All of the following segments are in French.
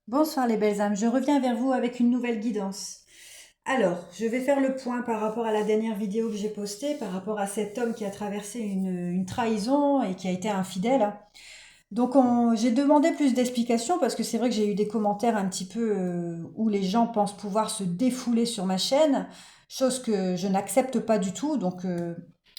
Bonsoir les belles âmes, je reviens vers vous avec une nouvelle guidance. Alors, je vais faire le point par rapport à la dernière vidéo que j'ai postée, par rapport à cet homme qui a traversé une trahison et qui a été infidèle. Donc j'ai demandé plus d'explications parce que c'est vrai que j'ai eu des commentaires un petit peu où les gens pensent pouvoir se défouler sur ma chaîne, chose que je n'accepte pas du tout. Donc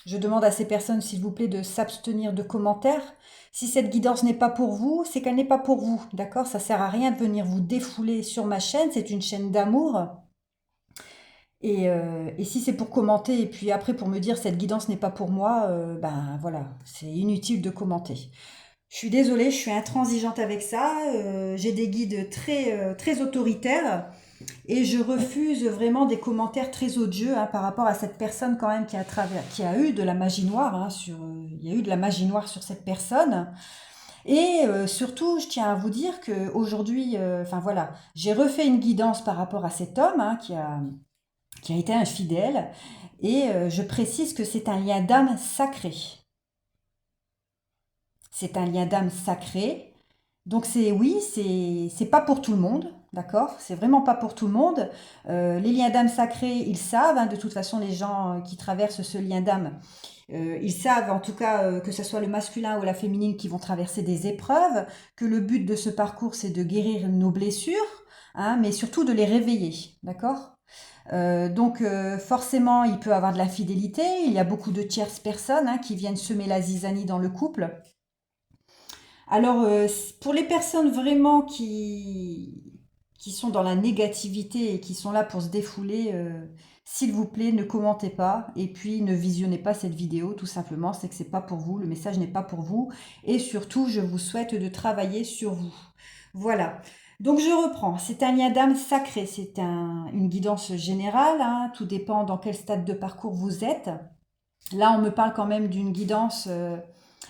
je demande à ces personnes, s'il vous plaît, de s'abstenir de commentaires. Si cette guidance n'est pas pour vous, c'est qu'elle n'est pas pour vous, d'accord? Ça sert à rien de venir vous défouler sur ma chaîne, c'est une chaîne d'amour. Et si c'est pour commenter et puis après pour me dire cette guidance n'est pas pour moi, ben voilà, c'est inutile de commenter. Je suis désolée, je suis intransigeante avec ça. J'ai des guides très autoritaires et je refuse vraiment des commentaires très odieux hein, par rapport à cette personne quand même qui a eu de la magie noire. Hein, il y a eu de la magie noire sur cette personne. Et surtout, je tiens à vous dire que aujourd'hui, enfin voilà, j'ai refait une guidance par rapport à cet homme hein, qui a été infidèle. Et je précise que c'est un lien d'âme sacré. C'est un lien d'âme sacré. Donc c'est oui, c'est pas pour tout le monde, d'accord? C'est vraiment pas pour tout le monde. Les liens d'âme sacrés, ils savent. Hein, de toute façon, les gens qui traversent ce lien d'âme, ils savent en tout cas que ce soit le masculin ou la féminine qui vont traverser des épreuves, que le but de ce parcours c'est de guérir nos blessures, hein, mais surtout de les réveiller, d'accord? Donc forcément, il peut avoir de l'infidélité. Il y a beaucoup de tierces personnes hein, qui viennent semer la zizanie dans le couple. Alors, pour les personnes vraiment qui sont dans la négativité et qui sont là pour se défouler, s'il vous plaît, ne commentez pas et puis ne visionnez pas cette vidéo, tout simplement, c'est que c'est pas pour vous, le message n'est pas pour vous et surtout, je vous souhaite de travailler sur vous. Voilà. Donc je reprends, c'est un lien d'âme sacré, une guidance générale, hein, tout dépend dans quel stade de parcours vous êtes. Là, on me parle quand même d'une guidance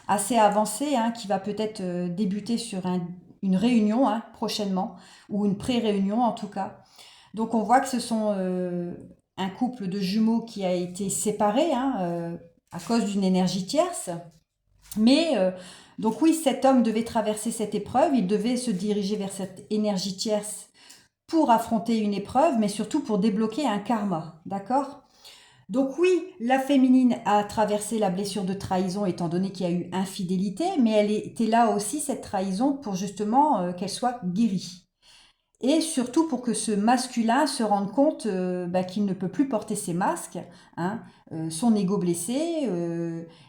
assez avancée hein, qui va peut-être débuter sur une réunion hein, prochainement, ou une pré-réunion en tout cas. Donc on voit que ce sont un couple de jumeaux qui a été séparé hein, à cause d'une énergie tierce. Mais donc oui, cet homme devait traverser cette épreuve, il devait se diriger vers cette énergie tierce pour affronter une épreuve, mais surtout pour débloquer un karma, d'accord? Donc oui, la féminine a traversé la blessure de trahison étant donné qu'il y a eu infidélité, mais elle était là aussi, cette trahison, pour justement qu'elle soit guérie. Et surtout pour que ce masculin se rende compte bah, qu'il ne peut plus porter ses masques, hein, son ego blessé,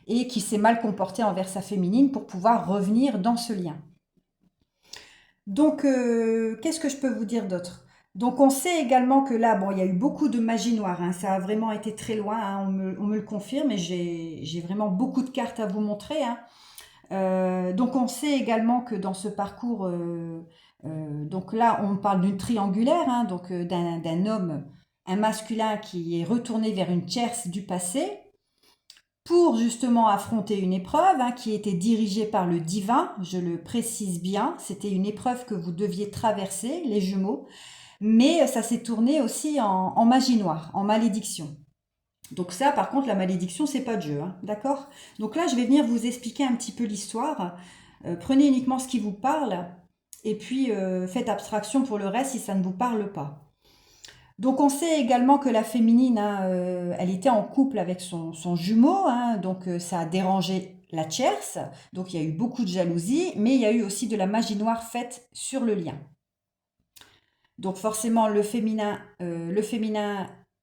et qu'il s'est mal comporté envers sa féminine pour pouvoir revenir dans ce lien. Donc, qu'est-ce que je peux vous dire d'autre? Donc, on sait également que là, bon, il y a eu beaucoup de magie noire, hein, ça a vraiment été très loin, hein, on me le confirme, et j'ai vraiment beaucoup de cartes à vous montrer. Hein. Donc, on sait également que dans ce parcours, donc là, on parle d'une triangulaire, hein, donc d'un homme, un masculin qui est retourné vers une tierce du passé, pour justement affronter une épreuve hein, qui était dirigée par le divin, je le précise bien, c'était une épreuve que vous deviez traverser, les jumeaux, mais ça s'est tourné aussi en magie noire, en malédiction. Donc ça, par contre, la malédiction, c'est pas Dieu, hein, d'accord? Donc là, je vais venir vous expliquer un petit peu l'histoire. Prenez uniquement ce qui vous parle, et puis faites abstraction pour le reste si ça ne vous parle pas. Donc on sait également que la féminine, hein, elle était en couple avec son jumeau, hein, donc ça a dérangé la tierce, donc il y a eu beaucoup de jalousie, mais il y a eu aussi de la magie noire faite sur le lien. Donc forcément le féminin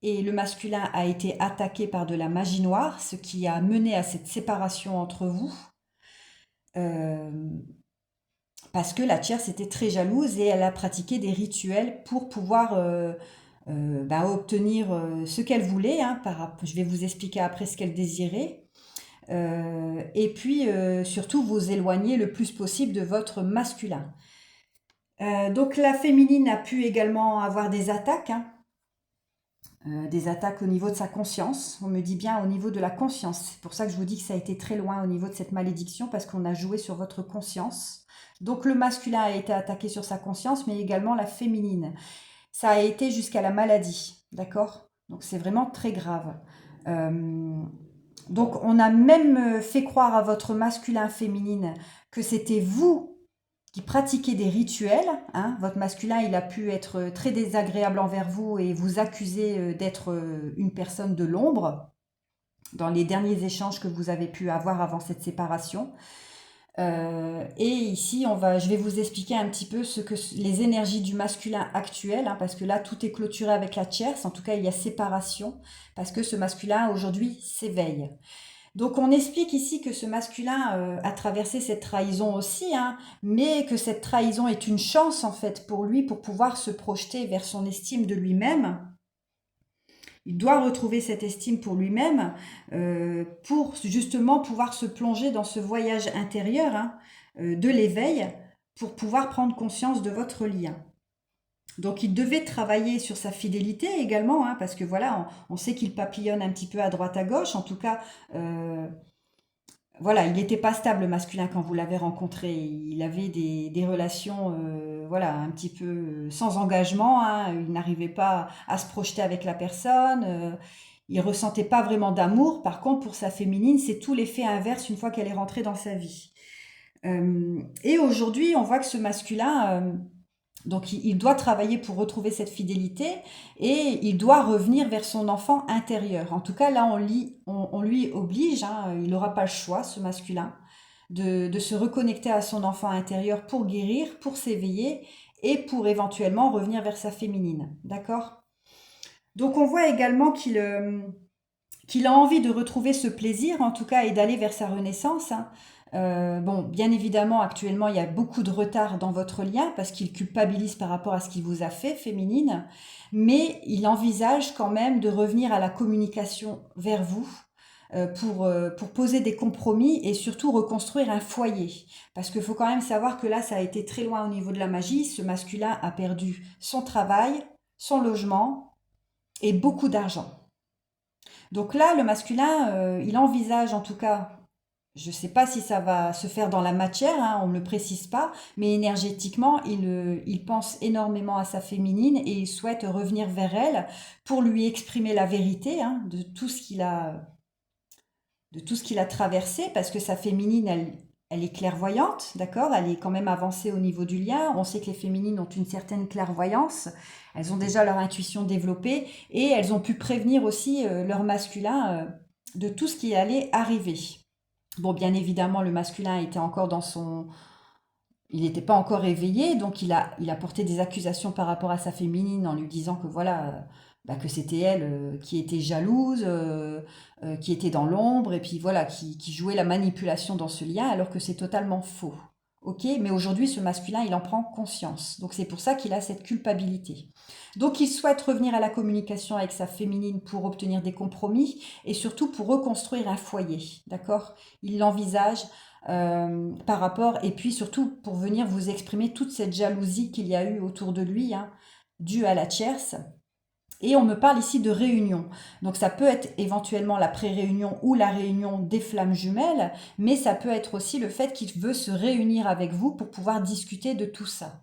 et le masculin a été attaqué par de la magie noire, ce qui a mené à cette séparation entre vous, euh, parce que la tierce était très jalouse et elle a pratiqué des rituels pour pouvoir bah, obtenir ce qu'elle voulait. Hein, je vais vous expliquer après ce qu'elle désirait. Et puis surtout vous éloigner le plus possible de votre masculin. Donc la féminine a pu également avoir des attaques au niveau de sa conscience. On me dit bien au niveau de la conscience. C'est pour ça que je vous dis que ça a été très loin au niveau de cette malédiction parce qu'on a joué sur votre conscience. Donc le masculin a été attaqué sur sa conscience, mais également la féminine. Ça a été jusqu'à la maladie, d'accord? Donc c'est vraiment très grave. Euh, donc on a même fait croire à votre masculin féminine que c'était vous qui pratiquait des rituels, hein. Votre masculin, il a pu être très désagréable envers vous et vous accuser d'être une personne de l'ombre dans les derniers échanges que vous avez pu avoir avant cette séparation. Et ici, je vais vous expliquer un petit peu les énergies du masculin actuel, hein, parce que là, tout est clôturé avec la tierce. En tout cas, il y a séparation, parce que ce masculin, aujourd'hui, s'éveille. Donc, on explique ici que ce masculin a traversé cette trahison aussi, hein, mais que cette trahison est une chance, en fait, pour lui, pour pouvoir se projeter vers son estime de lui-même. Il doit retrouver cette estime pour lui-même pour justement pouvoir se plonger dans ce voyage intérieur, hein, de l'éveil pour pouvoir prendre conscience de votre lien. Donc il devait travailler sur sa fidélité également, hein, parce que voilà, on sait qu'il papillonne un petit peu à droite à gauche. En tout cas, voilà, il n'était pas stable masculin quand vous l'avez rencontré. Il avait des relations, voilà, un petit peu sans engagement, hein. Il n'arrivait pas à se projeter avec la personne. Il ressentait pas vraiment d'amour. Par contre, pour sa féminine, c'est tout l'effet inverse une fois qu'elle est rentrée dans sa vie. Et aujourd'hui, on voit que ce masculin, donc il doit travailler pour retrouver cette fidélité et il doit revenir vers son enfant intérieur. En tout cas, là, on lui oblige, hein, il n'aura pas le choix, ce masculin, de se reconnecter à son enfant intérieur pour guérir, pour s'éveiller et pour éventuellement revenir vers sa féminine. D'accord? Donc on voit également qu'il a envie de retrouver ce plaisir, en tout cas, et d'aller vers sa renaissance, hein. Bon, bien évidemment, actuellement, il y a beaucoup de retard dans votre lien parce qu'il culpabilise par rapport à ce qu'il vous a fait, féminine, mais il envisage quand même de revenir à la communication vers vous pour poser des compromis et surtout reconstruire un foyer. Parce qu'il faut quand même savoir que là, ça a été très loin au niveau de la magie. Ce masculin a perdu son travail, son logement et beaucoup d'argent. Donc là, le masculin, il envisage en tout cas, je ne sais pas si ça va se faire dans la matière, hein, on ne le précise pas, mais énergétiquement, il pense énormément à sa féminine et il souhaite revenir vers elle pour lui exprimer la vérité, hein, de tout ce qu'il a traversé, parce que sa féminine, elle est clairvoyante, d'accord? Elle est quand même avancée au niveau du lien. On sait que les féminines ont une certaine clairvoyance. Elles ont déjà leur intuition développée et elles ont pu prévenir aussi leur masculin de tout ce qui allait arriver. Bon, bien évidemment, le masculin était encore dans son... Il n'était pas encore éveillé, donc il a porté des accusations par rapport à sa féminine en lui disant que voilà, bah, que c'était elle qui était jalouse, qui était dans l'ombre, et puis voilà, qui jouait la manipulation dans ce lien, alors que c'est totalement faux. Ok, mais aujourd'hui, ce masculin, il en prend conscience. Donc c'est pour ça qu'il a cette culpabilité. Donc il souhaite revenir à la communication avec sa féminine pour obtenir des compromis et surtout pour reconstruire un foyer. D'accord? Il l'envisage par rapport, et puis surtout pour venir vous exprimer toute cette jalousie qu'il y a eu autour de lui, hein, due à la tierce. Et on me parle ici de réunion. Donc ça peut être éventuellement la pré-réunion ou la réunion des flammes jumelles, mais ça peut être aussi le fait qu'il veut se réunir avec vous pour pouvoir discuter de tout ça.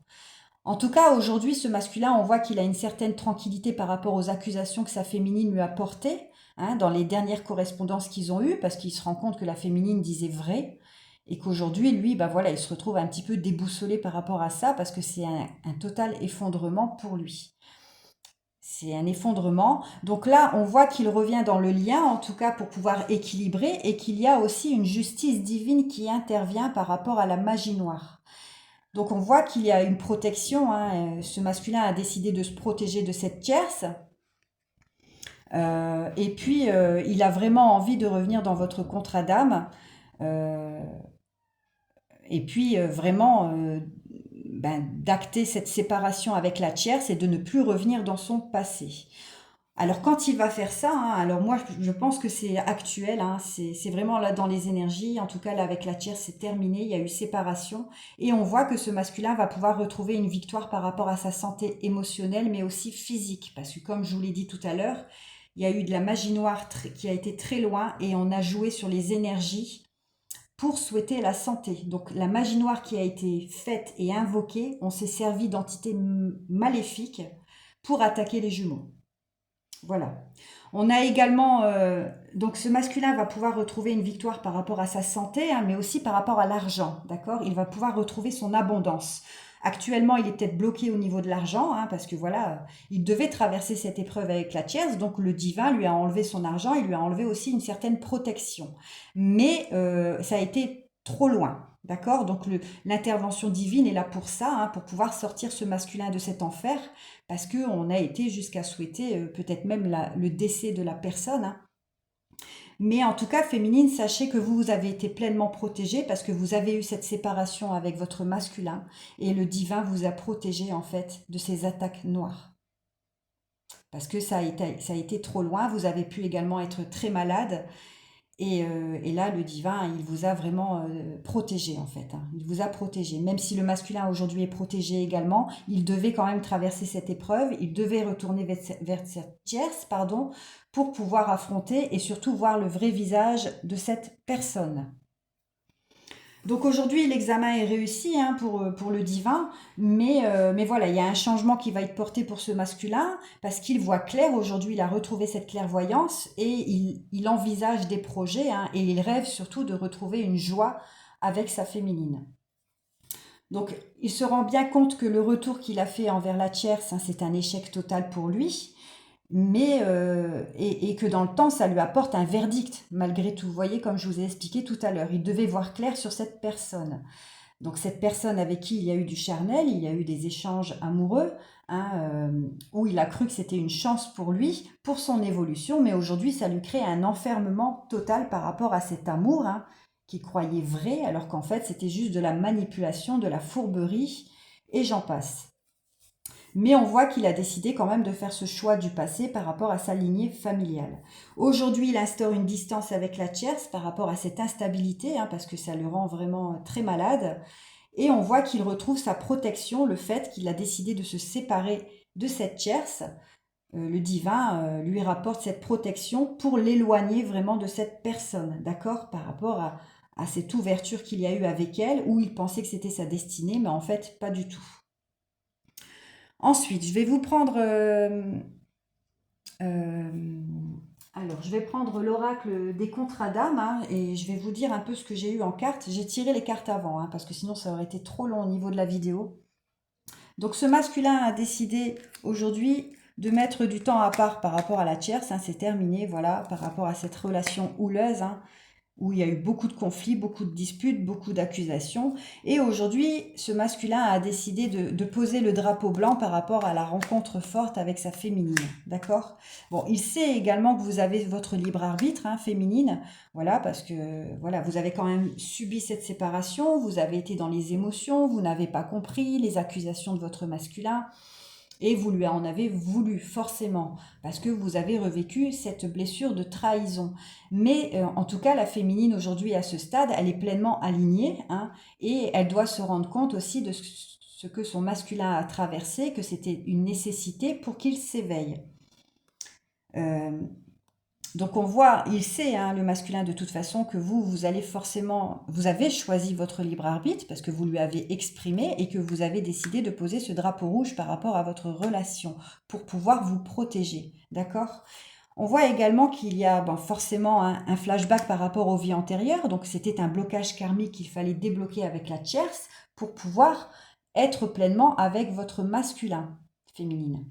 En tout cas, aujourd'hui, ce masculin, on voit qu'il a une certaine tranquillité par rapport aux accusations que sa féminine lui a portées, hein, dans les dernières correspondances qu'ils ont eues, parce qu'il se rend compte que la féminine disait vrai, et qu'aujourd'hui, lui, bah voilà, il se retrouve un petit peu déboussolé par rapport à ça, parce que c'est un total effondrement pour lui. C'est un effondrement. Donc là, on voit qu'il revient dans le lien, en tout cas pour pouvoir équilibrer, et qu'il y a aussi une justice divine qui intervient par rapport à la magie noire. Donc on voit qu'il y a une protection, hein. Ce masculin a décidé de se protéger de cette tierce. Et puis il a vraiment envie de revenir dans votre contrat d'âme. Euh, et puis vraiment d'acter cette séparation avec la tierce et de ne plus revenir dans son passé. Alors quand il va faire ça, hein, alors moi je pense que c'est actuel, hein, c'est vraiment là dans les énergies, en tout cas là avec la tierce c'est terminé, il y a eu séparation et on voit que ce masculin va pouvoir retrouver une victoire par rapport à sa santé émotionnelle mais aussi physique, parce que comme je vous l'ai dit tout à l'heure, il y a eu de la magie noire qui a été très loin et on a joué sur les énergies pour souhaiter la santé. Donc la magie noire qui a été faite et invoquée, on s'est servi d'entités maléfiques pour attaquer les jumeaux. Voilà. On a également, donc ce masculin va pouvoir retrouver une victoire par rapport à sa santé, hein, mais aussi par rapport à l'argent, d'accord? Il va pouvoir retrouver son abondance. Actuellement, il est peut-être bloqué au niveau de l'argent, hein, parce que voilà, il devait traverser cette épreuve avec la tierce, donc le divin lui a enlevé son argent, il lui a enlevé aussi une certaine protection. Mais ça a été trop loin, d'accord? Donc l'intervention divine est là pour ça, hein, pour pouvoir sortir ce masculin de cet enfer, parce qu'on a été jusqu'à souhaiter peut-être même le décès de la personne, hein. Mais en tout cas, féminine, sachez que vous avez été pleinement protégée parce que vous avez eu cette séparation avec votre masculin et le divin vous a protégé en fait de ces attaques noires. Parce que ça a été trop loin, vous avez pu également être très malade et là, le divin, il vous a vraiment protégé en fait, hein. Il vous a protégé. Même si le masculin aujourd'hui est protégé également, il devait quand même traverser cette épreuve, il devait retourner vers cette tierce, pardon, pour pouvoir affronter et surtout voir le vrai visage de cette personne. Donc aujourd'hui, l'examen est réussi, hein, pour le divin, mais voilà, il y a un changement qui va être porté pour ce masculin parce qu'il voit clair. Aujourd'hui, il a retrouvé cette clairvoyance et il envisage des projets, hein, et il rêve surtout de retrouver une joie avec sa féminine. Donc il se rend bien compte que le retour qu'il a fait envers la tierce, hein, c'est un échec total pour lui et que dans le temps, ça lui apporte un verdict, malgré tout. Vous voyez, comme je vous ai expliqué tout à l'heure, il devait voir clair sur cette personne. Donc cette personne avec qui il y a eu du charnel, il y a eu des échanges amoureux, hein, où il a cru que c'était une chance pour lui, pour son évolution, mais aujourd'hui, ça lui crée un enfermement total par rapport à cet amour, hein, qu'il croyait vrai, alors qu'en fait, c'était juste de la manipulation, de la fourberie, et j'en passe. Mais on voit qu'il a décidé quand même de faire ce choix du passé par rapport à sa lignée familiale. Aujourd'hui, il instaure une distance avec la tierce par rapport à cette instabilité, hein, parce que ça le rend vraiment très malade. Et on voit qu'il retrouve sa protection, le fait qu'il a décidé de se séparer de cette tierce. Le divin lui rapporte cette protection pour l'éloigner vraiment de cette personne, d'accord? Par rapport à cette ouverture qu'il y a eu avec elle, où il pensait que c'était sa destinée, mais en fait, pas du tout. Ensuite, je vais vous prendre euh, alors, je vais prendre l'oracle des contrats d'âme, hein, et je vais vous dire un peu ce que j'ai eu en carte. J'ai tiré les cartes avant, hein, parce que sinon ça aurait été trop long au niveau de la vidéo. Donc, ce masculin a décidé aujourd'hui de mettre du temps à part par rapport à la tierce, hein, c'est terminé, voilà, par rapport à cette relation houleuse, hein, où il y a eu beaucoup de conflits, beaucoup de disputes, beaucoup d'accusations. Et aujourd'hui, ce masculin a décidé de poser le drapeau blanc par rapport à la rencontre forte avec sa féminine. D'accord? Bon, il sait également que vous avez votre libre arbitre, hein, féminine. Voilà, parce que voilà, vous avez quand même subi cette séparation, vous avez été dans les émotions, vous n'avez pas compris les accusations de votre masculin. Et vous lui en avez voulu forcément, parce que vous avez revécu cette blessure de trahison. Mais en tout cas, la féminine aujourd'hui à ce stade, elle est pleinement alignée, hein, et elle doit se rendre compte aussi de ce que son masculin a traversé, que c'était une nécessité pour qu'il s'éveille. Euh, donc on voit, il sait, hein, le masculin de toute façon, que vous allez forcément, vous avez choisi votre libre arbitre parce que vous lui avez exprimé et que vous avez décidé de poser ce drapeau rouge par rapport à votre relation pour pouvoir vous protéger, d'accord? On voit également qu'il y a forcément un flashback par rapport aux vies antérieures, donc c'était un blocage karmique qu'il fallait débloquer avec la tierce pour pouvoir être pleinement avec votre masculin féminine.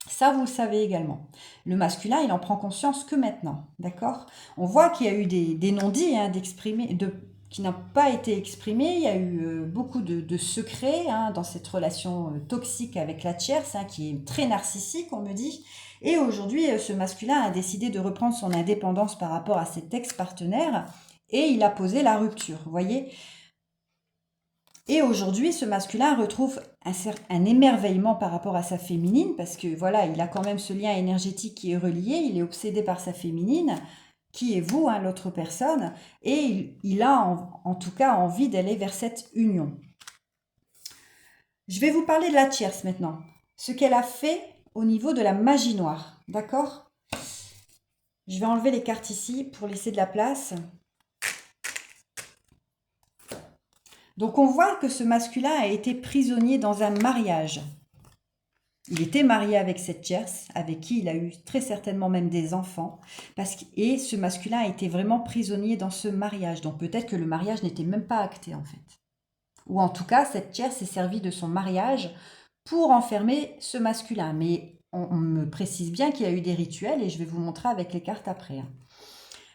Ça, vous le savez également. Le masculin, il en prend conscience que maintenant, d'accord? On voit qu'il y a eu des non-dits, hein, qui n'ont pas été exprimés. Il y a eu beaucoup de secrets, hein, dans cette relation toxique avec la tierce, hein, qui est très narcissique, on me dit. Et aujourd'hui, ce masculin a décidé de reprendre son indépendance par rapport à cet ex-partenaire et il a posé la rupture, vous voyez? Et aujourd'hui, ce masculin retrouve un émerveillement par rapport à sa féminine, parce que voilà, il a quand même ce lien énergétique qui est relié, il est obsédé par sa féminine, qui est vous, hein, l'autre personne, et il a en tout cas envie d'aller vers cette union. Je vais vous parler de la tierce maintenant, ce qu'elle a fait au niveau de la magie noire, d'accord? Je vais enlever les cartes ici pour laisser de la place. Donc on voit que ce masculin a été prisonnier dans un mariage. Il était marié avec cette tierce, avec qui il a eu très certainement même des enfants, et ce masculin a été vraiment prisonnier dans ce mariage. Donc peut-être que le mariage n'était même pas acté en fait. Ou en tout cas, cette tierce s'est servie de son mariage pour enfermer ce masculin. Mais on me précise bien qu'il y a eu des rituels et je vais vous montrer avec les cartes après, hein.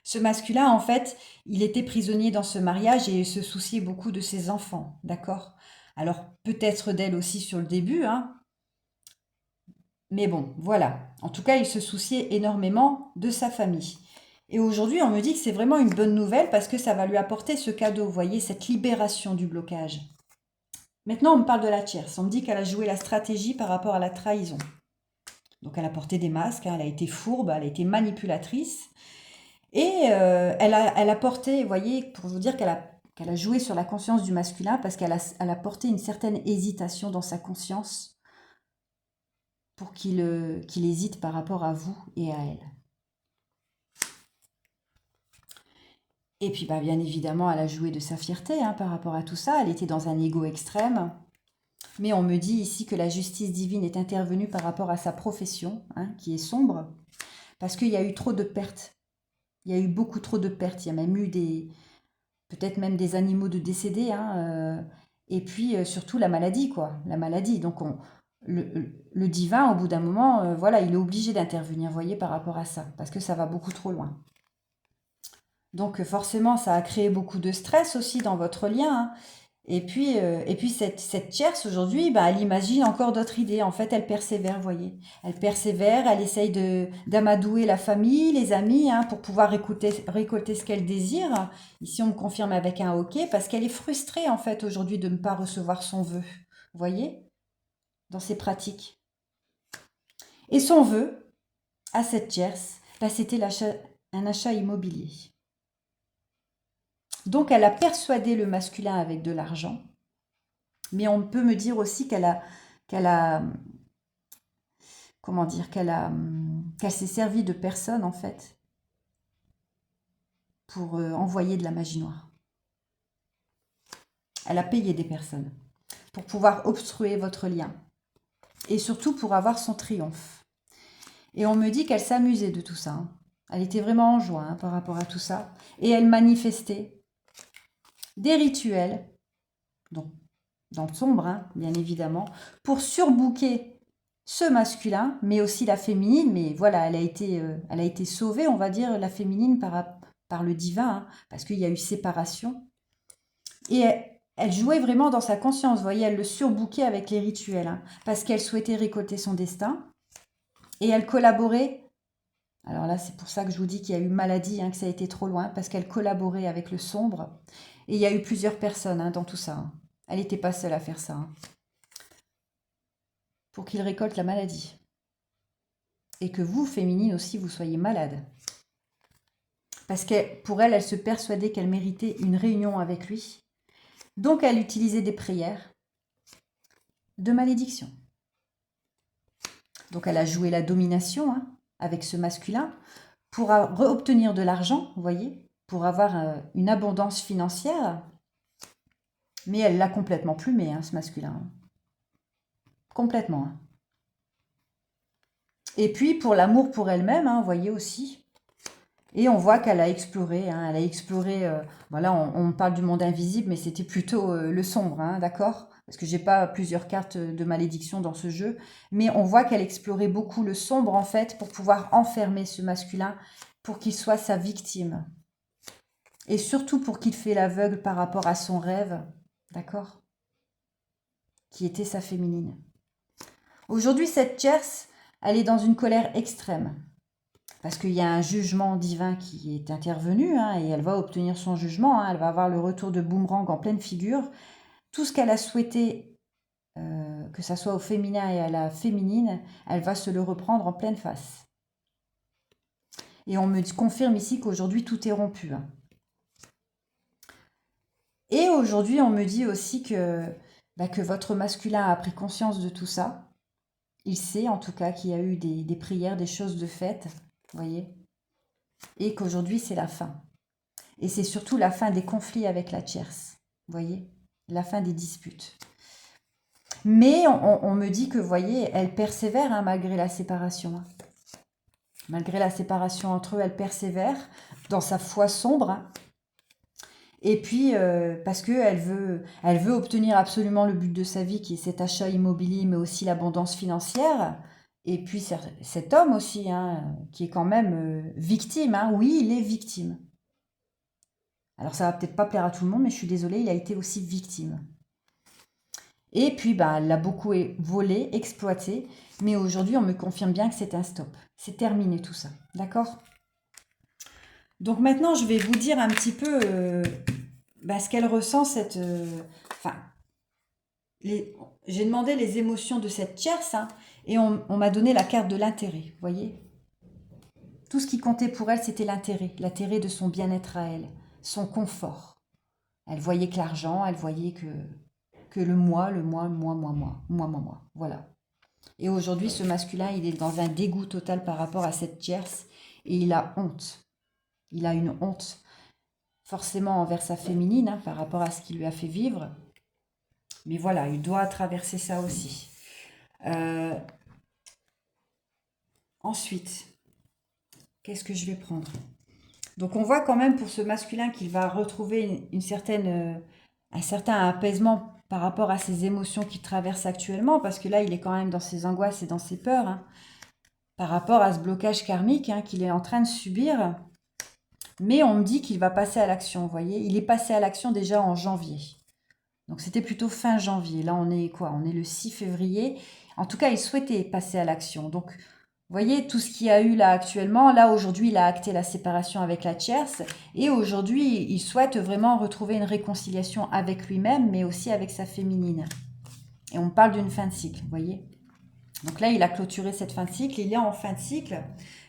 Ce masculin, en fait, il était prisonnier dans ce mariage et il se souciait beaucoup de ses enfants, d'accord? Alors peut-être d'elle aussi sur le début, hein, mais bon, voilà. En tout cas, il se souciait énormément de sa famille. Et aujourd'hui, on me dit que c'est vraiment une bonne nouvelle parce que ça va lui apporter ce cadeau, vous voyez, cette libération du blocage. Maintenant, on me parle de la tierce. On me dit qu'elle a joué la stratégie par rapport à la trahison. Donc, elle a porté des masques, hein, elle a été fourbe, elle a été manipulatrice. Et elle a porté, vous voyez, pour vous dire qu'elle a joué sur la conscience du masculin parce elle a porté une certaine hésitation dans sa conscience pour qu'il hésite par rapport à vous et à elle. Et puis, bah, bien évidemment, elle a joué de sa fierté hein, par rapport à tout ça. Elle était dans un ego extrême. Mais on me dit ici que la justice divine est intervenue par rapport à sa profession, hein, qui est sombre, parce qu'il y a eu trop de pertes. Il y a eu beaucoup trop de pertes. Il y a même eu peut-être même des animaux de décédés, hein, et puis surtout la maladie, quoi. La maladie. Donc le divin, au bout d'un moment, voilà, il est obligé d'intervenir, vous voyez, par rapport à ça, parce que ça va beaucoup trop loin. Donc forcément, ça a créé beaucoup de stress aussi dans votre lien, hein. Et puis cette tierce aujourd'hui, bah, elle imagine encore d'autres idées. En fait, elle persévère, vous voyez. Elle persévère, elle essaye d'amadouer la famille, les amis, hein, pour pouvoir récolter ce qu'elle désire. Ici, on me confirme avec un OK, parce qu'elle est frustrée, en fait, aujourd'hui, de ne pas recevoir son vœu. Vous voyez, dans ses pratiques. Et son vœu, à cette tierce, bah, c'était un achat immobilier. Donc, elle a persuadé le masculin avec de l'argent. Mais on peut me dire aussi comment dire, qu'elle s'est servie de personnes, en fait, pour envoyer de la magie noire. Elle a payé des personnes pour pouvoir obstruer votre lien. Et surtout pour avoir son triomphe. Et on me dit qu'elle s'amusait de tout ça, hein. Elle était vraiment en joie hein, par rapport à tout ça. Et elle manifestait des rituels, donc dans le sombre, hein, bien évidemment, pour surbooker ce masculin, mais aussi la féminine. Mais voilà, elle a été sauvée, on va dire, la féminine par le divin, hein, parce qu'il y a eu séparation. Et elle jouait vraiment dans sa conscience, vous voyez, elle le surbookait avec les rituels, hein, parce qu'elle souhaitait récolter son destin. Et elle collaborait. Alors là, c'est pour ça que je vous dis qu'il y a eu maladie, hein, que ça a été trop loin, parce qu'elle collaborait avec le sombre. Et il y a eu plusieurs personnes hein, dans tout ça, hein. Elle n'était pas seule à faire ça, hein, pour qu'il récolte la maladie. Et que vous, féminine aussi, vous soyez malade. Parce que pour elle, elle se persuadait qu'elle méritait une réunion avec lui. Donc elle utilisait des prières de malédiction. Donc elle a joué la domination hein, avec ce masculin pour obtenir de l'argent, vous voyez, pour avoir une abondance financière. Mais elle l'a complètement plumé, hein, ce masculin. Hein. Complètement. Hein. Et puis pour l'amour pour elle-même, hein, vous voyez aussi. Et on voit qu'elle a exploré. Hein, elle a exploré. Voilà, on parle du monde invisible, mais c'était plutôt le sombre, hein, d'accord? Parce que j'ai pas plusieurs cartes de malédiction dans ce jeu. Mais on voit qu'elle explorait beaucoup le sombre, en fait, pour pouvoir enfermer ce masculin, pour qu'il soit sa victime. Et surtout pour qu'il fait l'aveugle par rapport à son rêve, d'accord? Qui était sa féminine. Aujourd'hui, cette tierce, elle est dans une colère extrême. Parce qu'il y a un jugement divin qui est intervenu, hein, et elle va obtenir son jugement, hein, elle va avoir le retour de boomerang en pleine figure. Tout ce qu'elle a souhaité, que ça soit au féminin et à la féminine, elle va se le reprendre en pleine face. Et on me confirme ici qu'aujourd'hui tout est rompu. Hein. Et aujourd'hui on me dit aussi que votre masculin a pris conscience de tout ça. Il sait en tout cas qu'il y a eu des prières, des choses de faites, vous voyez, et qu'aujourd'hui c'est la fin. Et c'est surtout la fin des conflits avec la tierce, vous voyez, la fin des disputes. Mais on me dit que, vous voyez, elle persévère hein, malgré la séparation. Hein. Malgré la séparation entre eux, elle persévère dans sa foi sombre. Hein. Et puis, parce elle veut obtenir absolument le but de sa vie, qui est cet achat immobilier, mais aussi l'abondance financière. Et puis, cet homme aussi, hein, qui est quand même victime. Hein. Oui, il est victime. Alors, ça va peut-être pas plaire à tout le monde, mais je suis désolée, il a été aussi victime. Et puis, bah, elle l'a beaucoup volé, exploité. Mais aujourd'hui, on me confirme bien que c'est un stop. C'est terminé tout ça. D'accord? Donc maintenant, je vais vous dire un petit peu ce qu'elle ressent, enfin, j'ai demandé les émotions de cette tierce hein, et on m'a donné la carte de l'intérêt. Vous voyez? Tout ce qui comptait pour elle, c'était l'intérêt de son bien-être à elle, son confort. Elle voyait que l'argent, elle voyait que le moi. Voilà. Et aujourd'hui, ce masculin, il est dans un dégoût total par rapport à cette tierce et il a honte. Il a une honte forcément envers sa féminine hein, par rapport à ce qu'il lui a fait vivre. Mais voilà, il doit traverser ça aussi. Ensuite, qu'est-ce que je vais prendre? Donc on voit quand même pour ce masculin qu'il va retrouver un certain apaisement par rapport à ses émotions qu'il traverse actuellement, parce que là, il est quand même dans ses angoisses et dans ses peurs, hein, par rapport à ce blocage karmique hein, qu'il est en train de subir. Mais on me dit qu'il va passer à l'action, vous voyez. Il est passé à l'action déjà en janvier. Donc c'était plutôt fin janvier. Là, on est quoi? On est le 6 février. En tout cas, il souhaitait passer à l'action. Donc, vous voyez, tout ce qu'il y a eu là actuellement, là aujourd'hui, il a acté la séparation avec la tierce. Et aujourd'hui, il souhaite vraiment retrouver une réconciliation avec lui-même, mais aussi avec sa féminine. Et on parle d'une fin de cycle, vous voyez. Donc là, il a clôturé cette fin de cycle, il est en fin de cycle,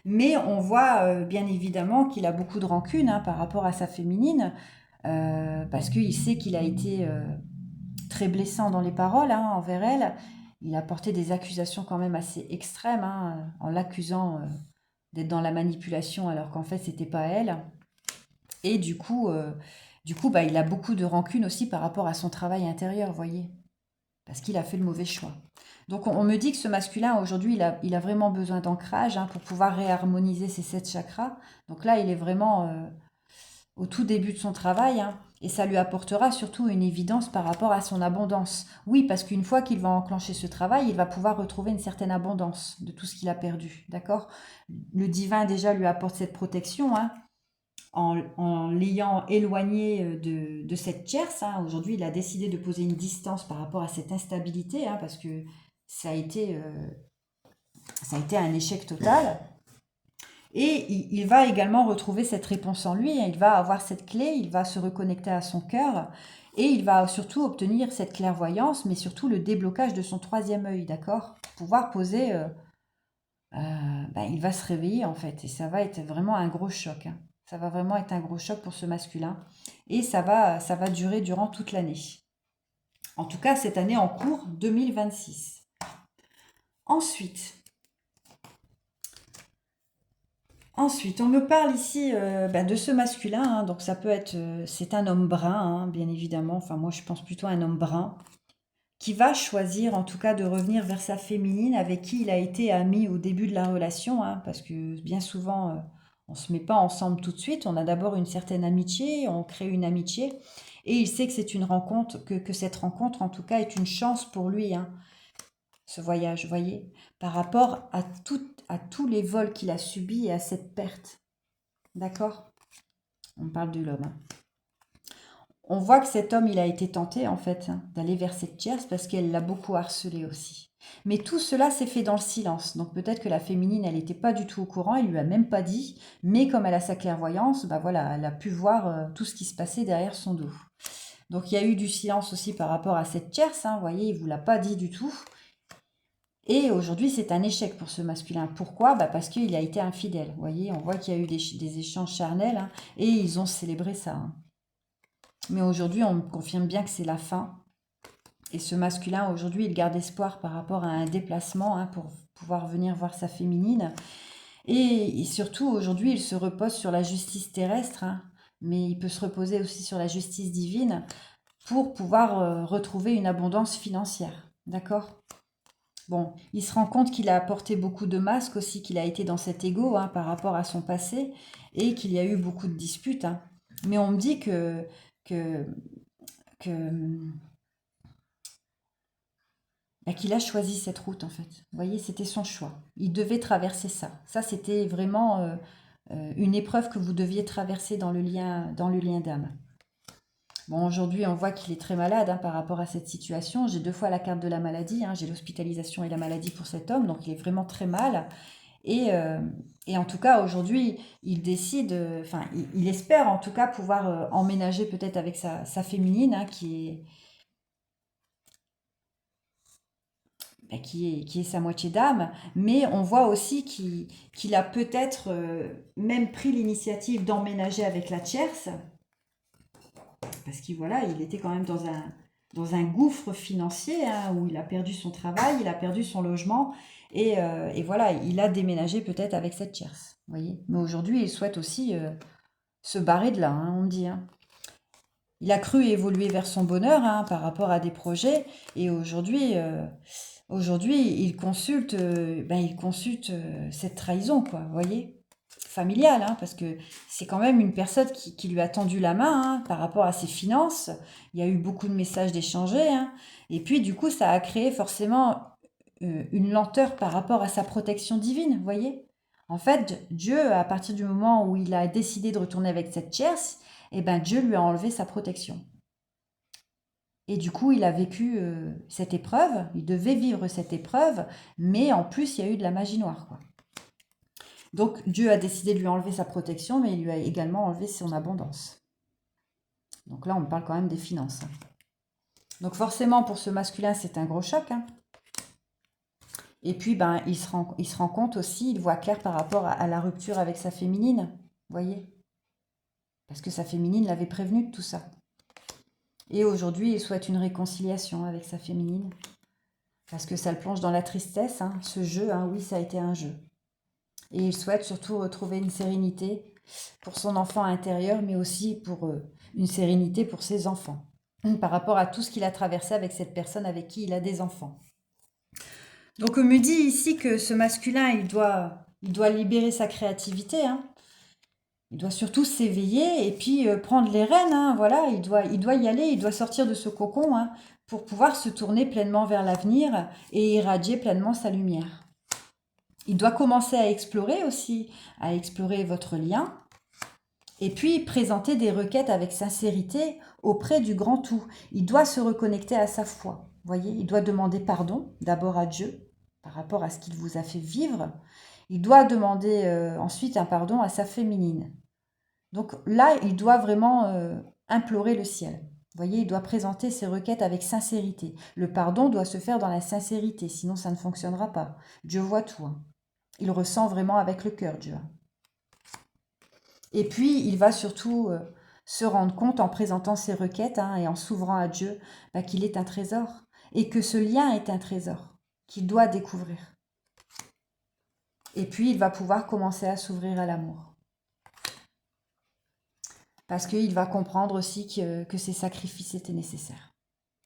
mais on voit bien évidemment qu'il a beaucoup de rancune hein, par rapport à sa féminine, parce qu'il sait qu'il a été très blessant dans les paroles hein, envers elle. Il a porté des accusations quand même assez extrêmes, hein, en l'accusant d'être dans la manipulation alors qu'en fait, c'était pas elle. Et du coup, il a beaucoup de rancune aussi par rapport à son travail intérieur, vous voyez, parce qu'il a fait le mauvais choix. Donc on me dit que ce masculin, aujourd'hui, il a vraiment besoin d'ancrage hein, pour pouvoir réharmoniser ses 7 chakras. Donc là, il est vraiment au tout début de son travail hein, et ça lui apportera surtout une évidence par rapport à son abondance. Oui, parce qu'une fois qu'il va enclencher ce travail, il va pouvoir retrouver une certaine abondance de tout ce qu'il a perdu. D'accord? Le divin déjà lui apporte cette protection hein, en l'ayant éloigné de cette tierce. Hein. Aujourd'hui, il a décidé de poser une distance par rapport à cette instabilité hein, parce que ça a été un échec total. Et il va également retrouver cette réponse en lui, il va avoir cette clé, il va se reconnecter à son cœur et il va surtout obtenir cette clairvoyance, mais surtout le déblocage de son troisième œil, d'accord? Pouvoir poser, il va se réveiller en fait et ça va être vraiment un gros choc. Hein. Ça va vraiment être un gros choc pour ce masculin et ça va durer durant toute l'année. En tout cas, cette année en cours 2026. Ensuite, on me parle ici de ce masculin, hein, donc ça peut être, c'est un homme brun, hein, bien évidemment, enfin moi je pense plutôt à un homme brun, qui va choisir en tout cas de revenir vers sa féminine avec qui il a été ami au début de la relation, hein, parce que bien souvent on ne se met pas ensemble tout de suite, on a d'abord une certaine amitié, on crée une amitié, et il sait que c'est une rencontre, que cette rencontre en tout cas est une chance pour lui, hein, ce voyage, vous voyez, par rapport à tous les vols qu'il a subis et à cette perte. D'accord? On parle de l'homme. Hein. On voit que cet homme, il a été tenté, en fait, hein, d'aller vers cette tierce parce qu'elle l'a beaucoup harcelé aussi. Mais tout cela s'est fait dans le silence. Donc peut-être que la féminine, elle n'était pas du tout au courant, elle lui a même pas dit. Mais comme elle a sa clairvoyance, voilà, elle a pu voir tout ce qui se passait derrière son dos. Donc il y a eu du silence aussi par rapport à cette tierce. Hein, vous voyez, il ne vous l'a pas dit du tout. Et aujourd'hui, c'est un échec pour ce masculin. Pourquoi? Parce qu'il a été infidèle. Vous voyez, on voit qu'il y a eu des échanges charnels hein, et ils ont célébré ça. Hein. Mais aujourd'hui, on me confirme bien que c'est la fin. Et ce masculin, aujourd'hui, il garde espoir par rapport à un déplacement hein, pour pouvoir venir voir sa féminine. Et surtout, aujourd'hui, il se repose sur la justice terrestre, hein, mais il peut se reposer aussi sur la justice divine pour pouvoir retrouver une abondance financière. D'accord? Bon, il se rend compte qu'il a porté beaucoup de masques aussi, qu'il a été dans cet ego hein, par rapport à son passé et qu'il y a eu beaucoup de disputes, hein. Mais on me dit que, que bah, qu'il a choisi cette route en fait. Vous voyez, c'était son choix. Il devait traverser ça. Ça, c'était vraiment une épreuve que vous deviez traverser dans le lien d'âme. Bon, aujourd'hui, on voit qu'il est très malade hein, par rapport à cette situation. J'ai deux fois la carte de la maladie. Hein. J'ai l'hospitalisation et la maladie pour cet homme, donc il est vraiment très mal. Et, euh, et en tout cas, aujourd'hui, il décide, enfin, il espère en tout cas pouvoir emménager peut-être avec sa féminine, hein, qui est sa moitié d'âme, mais on voit aussi qu'il a peut-être même pris l'initiative d'emménager avec la tierce, parce qu'il voilà, il était quand même dans un gouffre financier hein, où il a perdu son travail, il a perdu son logement, et voilà, il a déménagé peut-être avec cette tierce, vous voyez. Mais aujourd'hui, il souhaite aussi se barrer de là, hein, on me dit. Hein. Il a cru évoluer vers son bonheur hein, par rapport à des projets, et aujourd'hui, il consulte cette trahison, quoi, vous voyez, familiale, hein, parce que c'est quand même une personne qui lui a tendu la main hein, par rapport à ses finances. Il y a eu beaucoup de messages d'échangés, hein, et puis du coup, ça a créé forcément une lenteur par rapport à sa protection divine, vous voyez. En fait, Dieu, à partir du moment où il a décidé de retourner avec cette tierce, eh ben Dieu lui a enlevé sa protection. Et du coup, il a vécu cette épreuve, il devait vivre cette épreuve, mais en plus, il y a eu de la magie noire, quoi. Donc, Dieu a décidé de lui enlever sa protection, mais il lui a également enlevé son abondance. Donc là, on parle quand même des finances. Hein. Donc forcément, pour ce masculin, c'est un gros choc. Hein. Et puis, ben, il se rend compte aussi, il voit clair par rapport à la rupture avec sa féminine, vous voyez. Parce que sa féminine l'avait prévenu de tout ça. Et aujourd'hui, il souhaite une réconciliation avec sa féminine. Parce que ça le plonge dans la tristesse, hein, ce jeu, hein, oui, ça a été un jeu. Et il souhaite surtout retrouver une sérénité pour son enfant intérieur, mais aussi pour une sérénité pour ses enfants, par rapport à tout ce qu'il a traversé avec cette personne avec qui il a des enfants. Donc on me dit ici que ce masculin, il doit libérer sa créativité, hein. Il doit surtout s'éveiller et puis prendre les rênes, hein, voilà, il doit y aller, il doit sortir de ce cocon hein, pour pouvoir se tourner pleinement vers l'avenir et irradier pleinement sa lumière. Il doit commencer à explorer aussi, à explorer votre lien, et puis présenter des requêtes avec sincérité auprès du grand tout. Il doit se reconnecter à sa foi, voyez, il doit demander pardon d'abord à Dieu par rapport à ce qu'il vous a fait vivre. Il doit demander ensuite un pardon à sa féminine. Donc là, il doit vraiment implorer le ciel. Vous voyez, il doit présenter ses requêtes avec sincérité. Le pardon doit se faire dans la sincérité, sinon ça ne fonctionnera pas. Dieu voit tout. Hein. Il ressent vraiment avec le cœur, Dieu. Et puis, il va surtout se rendre compte en présentant ses requêtes hein, et en s'ouvrant à Dieu bah, qu'il est un trésor et que ce lien est un trésor qu'il doit découvrir. Et puis, il va pouvoir commencer à s'ouvrir à l'amour. Parce qu'il va comprendre aussi que ces sacrifices étaient nécessaires.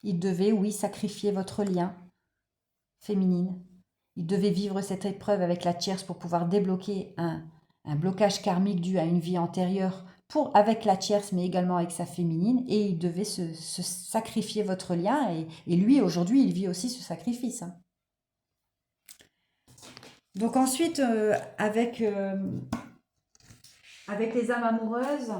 Il devait, oui, sacrifier votre lien féminine. Il devait vivre cette épreuve avec la tierce pour pouvoir débloquer un blocage karmique dû à une vie antérieure avec la tierce, mais également avec sa féminine. Et il devait se sacrifier votre lien. Et lui, aujourd'hui, il vit aussi ce sacrifice. Hein. Donc ensuite, avec les âmes amoureuses,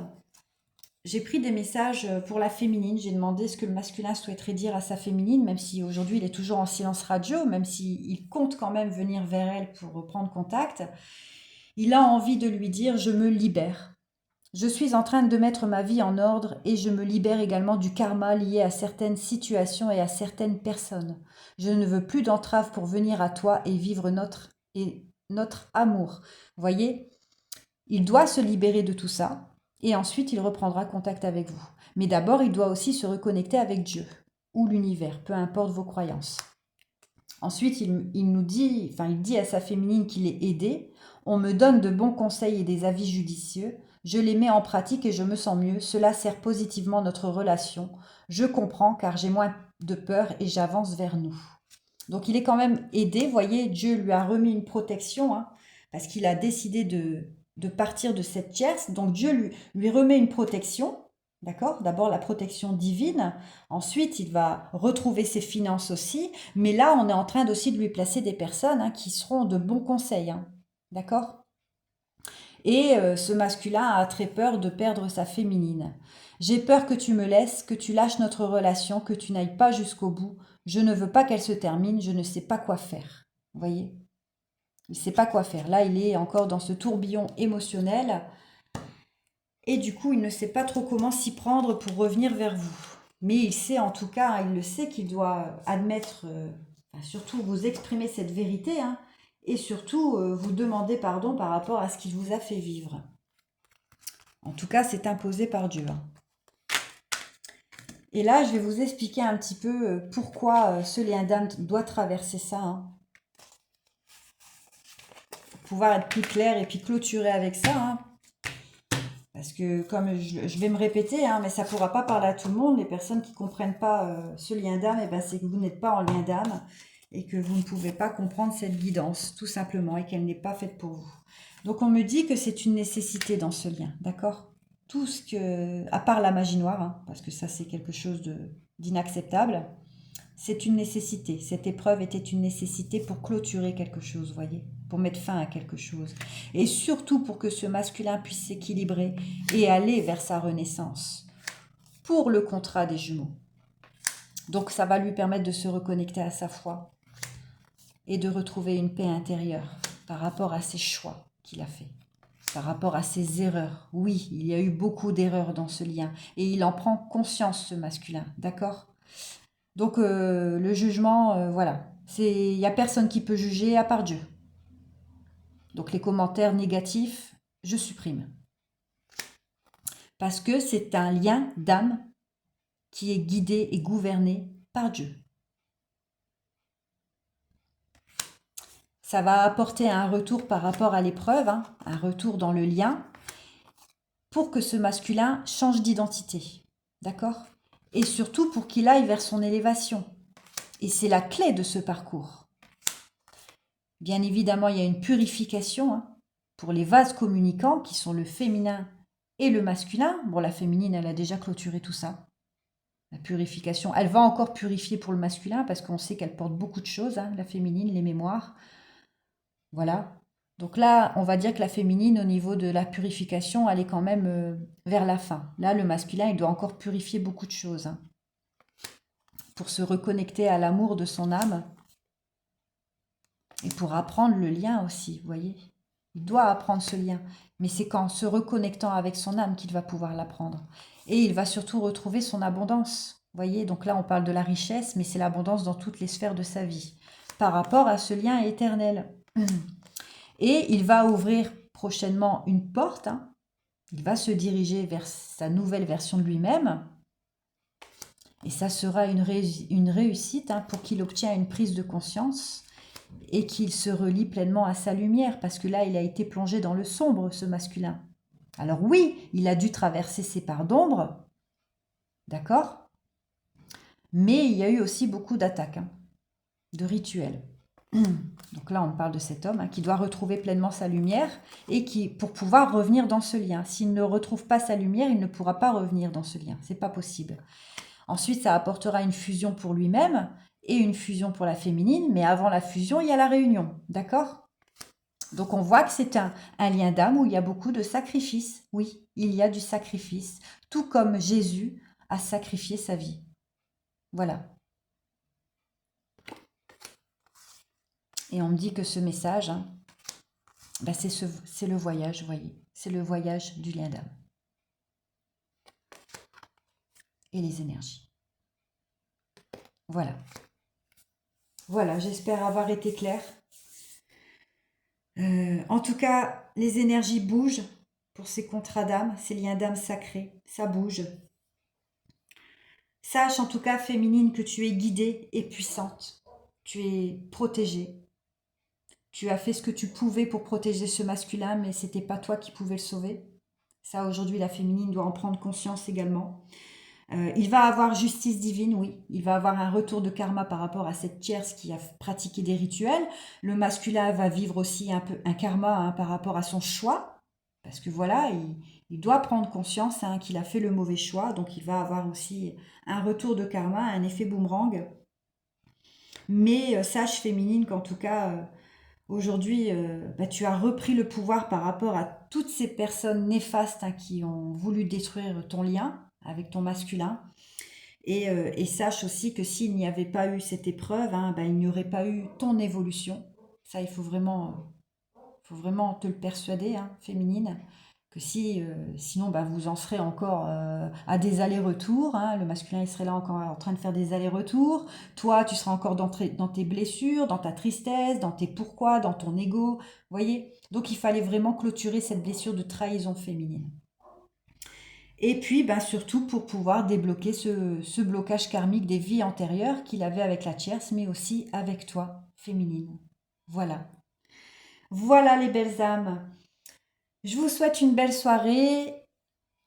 j'ai pris des messages pour la féminine. J'ai demandé ce que le masculin souhaiterait dire à sa féminine, même si aujourd'hui il est toujours en silence radio, même s'il compte quand même venir vers elle pour reprendre contact. Il a envie de lui dire « Je me libère ». Je suis en train de mettre ma vie en ordre et je me libère également du karma lié à certaines situations et à certaines personnes. Je ne veux plus d'entraves pour venir à toi et vivre notre amour. Vous voyez, il doit se libérer de tout ça et ensuite il reprendra contact avec vous. Mais d'abord, il doit aussi se reconnecter avec Dieu ou l'univers, peu importe vos croyances. Ensuite, il dit à sa féminine qu'il est aidé. On me donne de bons conseils et des avis judicieux. Je les mets en pratique et je me sens mieux. Cela sert positivement notre relation. Je comprends car j'ai moins de peur et j'avance vers nous. Donc il est quand même aidé, vous voyez, Dieu lui a remis une protection, hein, parce qu'il a décidé de partir de cette tierce. Donc Dieu lui remet une protection, d'accord? D'abord la protection divine, ensuite il va retrouver ses finances aussi, mais là on est en train aussi de lui placer des personnes, hein, qui seront de bons conseils, hein, d'accord? Et ce masculin a très peur de perdre sa féminine. J'ai peur que tu me laisses, que tu lâches notre relation, que tu n'ailles pas jusqu'au bout. Je ne veux pas qu'elle se termine, je ne sais pas quoi faire. Vous voyez? Il ne sait pas quoi faire. Là, il est encore dans ce tourbillon émotionnel. Et du coup, il ne sait pas trop comment s'y prendre pour revenir vers vous. Mais il sait en tout cas, il le sait qu'il doit admettre, surtout vous exprimer cette vérité, hein, et surtout vous demander pardon par rapport à ce qu'il vous a fait vivre. En tout cas, c'est imposé par Dieu, hein. Et là, je vais vous expliquer un petit peu pourquoi ce lien d'âme doit traverser ça, hein, pour pouvoir être plus clair et puis clôturer avec ça, hein. Parce que comme je vais me répéter, hein, mais ça ne pourra pas parler à tout le monde, les personnes qui ne comprennent pas ce lien d'âme, eh ben, c'est que vous n'êtes pas en lien d'âme et que vous ne pouvez pas comprendre cette guidance, tout simplement, et qu'elle n'est pas faite pour vous. Donc on me dit que c'est une nécessité dans ce lien, d'accord? Tout ce que, à part la magie noire, hein, parce que ça c'est quelque chose d'inacceptable, c'est une nécessité. Cette épreuve était une nécessité pour clôturer quelque chose, vous voyez, pour mettre fin à quelque chose. Et surtout pour que ce masculin puisse s'équilibrer et aller vers sa renaissance, pour le contrat des jumeaux. Donc ça va lui permettre de se reconnecter à sa foi et de retrouver une paix intérieure par rapport à ses choix qu'il a faits, par rapport à ses erreurs. Oui, il y a eu beaucoup d'erreurs dans ce lien et il en prend conscience, ce masculin, d'accord? Donc le jugement, voilà, il n'y a personne qui peut juger à part Dieu. Donc les commentaires négatifs, je supprime. Parce que c'est un lien d'âme qui est guidé et gouverné par Dieu. Ça va apporter un retour par rapport à l'épreuve, hein, un retour dans le lien, pour que ce masculin change d'identité. D'accord? Et surtout pour qu'il aille vers son élévation. Et c'est la clé de ce parcours. Bien évidemment, il y a une purification, hein, pour les vases communicants qui sont le féminin et le masculin. Bon, la féminine, elle a déjà clôturé tout ça. La purification, elle va encore purifier pour le masculin parce qu'on sait qu'elle porte beaucoup de choses, hein, la féminine, les mémoires. Voilà. Donc là, on va dire que la féminine, au niveau de la purification, elle est quand même vers la fin. Là, le masculin, il doit encore purifier beaucoup de choses, hein, pour se reconnecter à l'amour de son âme et pour apprendre le lien aussi, vous voyez. Il doit apprendre ce lien, mais c'est qu'en se reconnectant avec son âme qu'il va pouvoir l'apprendre. Et il va surtout retrouver son abondance, vous voyez. Donc là, on parle de la richesse, mais c'est l'abondance dans toutes les sphères de sa vie, par rapport à ce lien éternel. Et il va ouvrir prochainement une porte, hein. Il va se diriger vers sa nouvelle version de lui-même. Et ça sera une réussite, hein, pour qu'il obtienne une prise de conscience et qu'il se relie pleinement à sa lumière, parce que là, il a été plongé dans le sombre, ce masculin. Alors oui, il a dû traverser ses parts d'ombre, d'accord? Mais il y a eu aussi beaucoup d'attaques, hein, de rituels. Donc là, on parle de cet homme, hein, qui doit retrouver pleinement sa lumière et qui, pour pouvoir revenir dans ce lien. S'il ne retrouve pas sa lumière, il ne pourra pas revenir dans ce lien. C'est pas possible. Ensuite, ça apportera une fusion pour lui-même et une fusion pour la féminine. Mais avant la fusion, il y a la réunion. D'accord? Donc on voit que c'est un lien d'âme où il y a beaucoup de sacrifices. Oui, il y a du sacrifice. Tout comme Jésus a sacrifié sa vie. Voilà. Et on me dit que ce message, hein, ben c'est le voyage, vous voyez. C'est le voyage du lien d'âme. Et les énergies. Voilà. Voilà, j'espère avoir été claire. En tout cas, les énergies bougent pour ces contrats d'âme, ces liens d'âme sacrés. Ça bouge. Sache en tout cas, féminine, que tu es guidée et puissante. Tu es protégée. Tu as fait ce que tu pouvais pour protéger ce masculin, mais c'était pas toi qui pouvais le sauver. Ça, aujourd'hui, la féminine doit en prendre conscience également. Il va avoir justice divine, oui. Il va avoir un retour de karma par rapport à cette tierce qui a pratiqué des rituels. Le masculin va vivre aussi un peu un karma hein, par rapport à son choix. Parce que voilà, il doit prendre conscience hein, qu'il a fait le mauvais choix. Donc il va avoir aussi un retour de karma, un effet boomerang. Mais sache féminine qu'en tout cas, aujourd'hui, bah, tu as repris le pouvoir par rapport à toutes ces personnes néfastes hein, qui ont voulu détruire ton lien avec ton masculin. Et sache aussi que s'il n'y avait pas eu cette épreuve, hein, ben, il n'y aurait pas eu ton évolution. Ça, il faut vraiment te le persuader, hein, féminine, que si, sinon, ben, vous en serez encore à des allers-retours. Hein, le masculin, il serait là encore en train de faire des allers-retours. Toi, tu seras encore dans tes blessures, dans ta tristesse, dans tes pourquoi, dans ton ego. Voyez. Donc, il fallait vraiment clôturer cette blessure de trahison féminine. Et puis, ben, surtout pour pouvoir débloquer ce blocage karmique des vies antérieures qu'il avait avec la tierce, mais aussi avec toi, féminine. Voilà. Voilà les belles âmes. Je vous souhaite une belle soirée.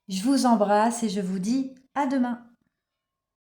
Je vous embrasse et je vous dis à demain.